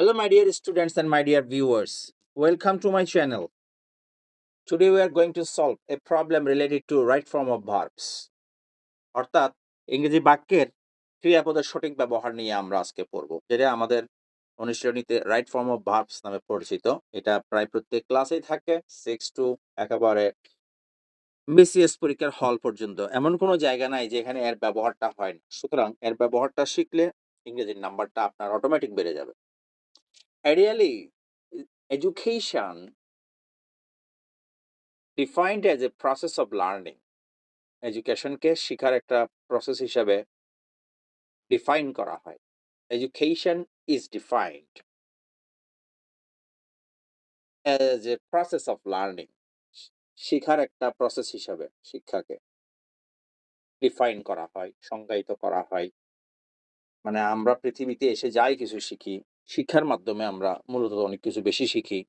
Hello, my dear students and my dear viewers. Welcome to my channel. Today we are going to solve a problem related to right form of verbs. অর্থাৎ ইংরেজি বাক্যের ক্রিয়াপদের সঠিক ব্যবহার নিয়ে আমরা আজকে পড়ব, যেটা আমাদের অনুশীলনীতে রাইট ফর্ম অফ ভার্বস নামে পরিচিত। এটা প্রায় প্রত্যেক ক্লাসেই থাকে, 6 টু একেবারে বিসিএস পরীক্ষার হল পর্যন্ত। এমন কোনো জায়গা নাই যেখানে এর ব্যবহারটা হয় না। সুতরাং এর ব্যবহারটা শিখলে ইংরেজির নাম্বারটা আপনার অটোমেটিক বেড়ে যাবে। Ideally, education defined as a process of learning, এডুকেশনকে শিখার একটা প্রসেস হিসেবে ডিফাইন করা হয়। Education is defined as a process of learning, শিখার একটা প্রসেস হিসাবে শিক্ষাকে ডিফাইন করা হয়, সংজ্ঞায়িত করা হয়। মানে আমরা পৃথিবীতে এসে যাই কিছু শিখি, শিক্ষার মাধ্যমে আমরা মূলত অনেক কিছু বেশি শিখি।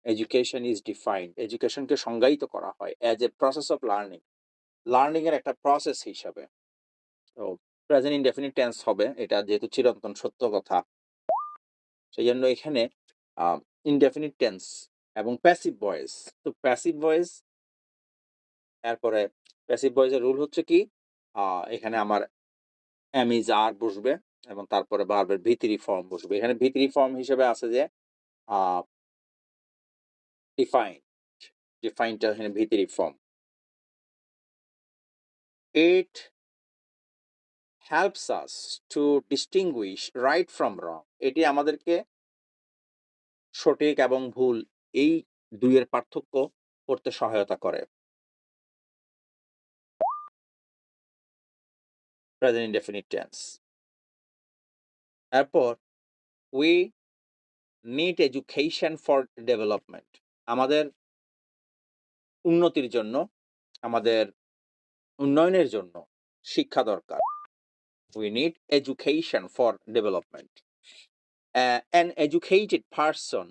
এডুকেশন ইজ ডিফাইন্ড, এডুকেশনকে সংজ্ঞায়িত করা হয় as a process of learning, learning এর একটা প্রসেস হিসাবে। তো প্রেজেন্ট ইনডেফিনিট টেন্স হবে, এটা যেহেতু চিরন্তন সত্য কথা, সেই জন্য এখানে ইনডেফিনিট টেন্স এবং প্যাসিভ ভয়েস। তো প্যাসিভ ভয়েস, এরপরে প্যাসিভ ভয়েসের রুল হচ্ছে কি, এখানে আমার এম ইজ আর বসবে এবং তারপরে ভার্বের ভিতরি ফর্ম বসবে। এখানে ভিতরি ফর্ম হিসেবে আছে যে ডিফাইন, ডিফাইনটা এখানে ভিতরি form. It helps us to distinguished right from wrong, এটি আমাদেরকে সঠিক এবং ভুল এই দুইয়ের পার্থক্য করতে সহায়তা করে। Present indefinite tense. এরপর we need education for development, আমাদের উন্নতির জন্য, আমাদের উন্নয়নের জন্য শিক্ষা দরকার। We need education for development. An educated person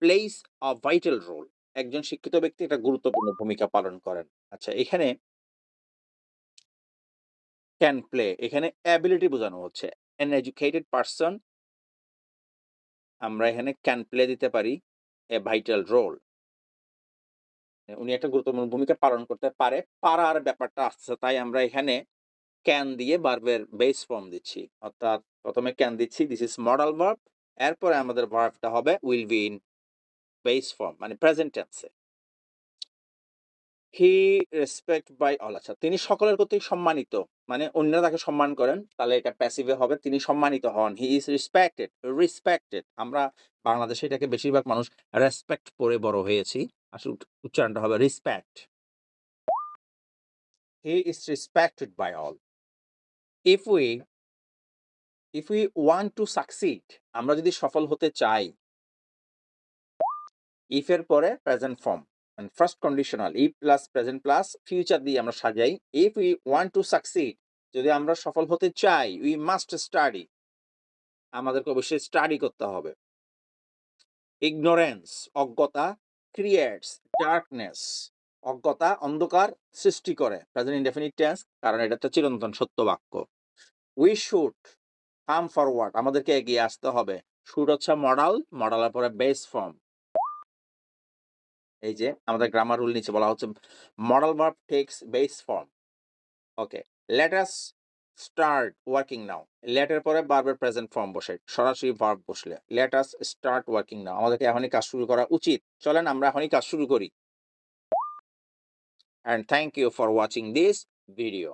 plays a vital role, একজন শিক্ষিত ব্যক্তি একটা গুরুত্বপূর্ণ ভূমিকা পালন করেন। আচ্ছা, এখানে ক্যান প্লে, এখানে অ্যাবিলিটি বোঝানো হচ্ছে। অ্যান এডুকেটেড পারসন, আমরা এখানে ক্যান প্লে দিতে পারি এ ভাইটাল রোল, উনি একটা গুরুত্বপূর্ণ ভূমিকা পালন করতে পারে। পারার ব্যাপারটা আসছে, তাই আমরা এখানে ক্যান দিয়ে ভার্বের বেস ফর্ম দিচ্ছি। অর্থাৎ প্রথমে ক্যান দিচ্ছি, দিস ইজ মডাল ভার্ব, এরপরে আমাদের ভার্বটা হবে will be in base form, মানে প্রেজেন্ট টেন্সে। হি রেসপেক্ট বাই অল, আচ্ছা তিনি সকলের কর্তৃক সম্মানিত, মানে অন্যরা তাকে সম্মান করেন, তাহলে এটা প্যাসিভে হবে তিনি সম্মানিত হন। হি ইজ রেসপেক্টেড, রেসপেক্টেড, আমরা বাংলাদেশে এটাকে বেশিরভাগ মানুষ রেসপেক্ট পড়ে বড় হয়েছি, আসলে উচ্চারণটা হবে respect. He is respected by all. If we want to succeed, আমরা যদি সফল হতে চাই, ইফ এর পরে প্রেজেন্ট ফর্ম, মানে first conditional, if plus present plus future দিয়ে আমরা সাজাই। If we want to succeed, যদি আমরা সফল হতে চাই, উই মাস্ট স্টাডি, আমাদেরকে অবশ্যই স্টাডি করতে হবে। ইগনোরেন্স, অজ্ঞতা, ক্রিয়েটস ডার্কনেস, অজ্ঞতা অন্ধকার সৃষ্টি করে। প্রেজেন্ট ইনডেফিনিট টেন্স, কারণ এটা একটা চিরন্তন সত্য বাক্য। উই শুড কাম ফরওয়ার্ড, আমাদেরকে এগিয়ে আসতে হবে। শুড হচ্ছে মডাল, মডালের পরে বেস ফর্ম। এই যে আমাদের গ্রামার রুল নিচে বলা হচ্ছে modal verb takes base form. Okay, let us start working now, লেটের পরে ভার্বের প্রেজেন্ট ফর্ম বসে, সরাসরি ভার্ব বসলে let us start working now, আমাদেরকে এখনই কাজ শুরু করা উচিত, চলেন আমরা এখনই কাজ শুরু করি। And thank you for watching this video.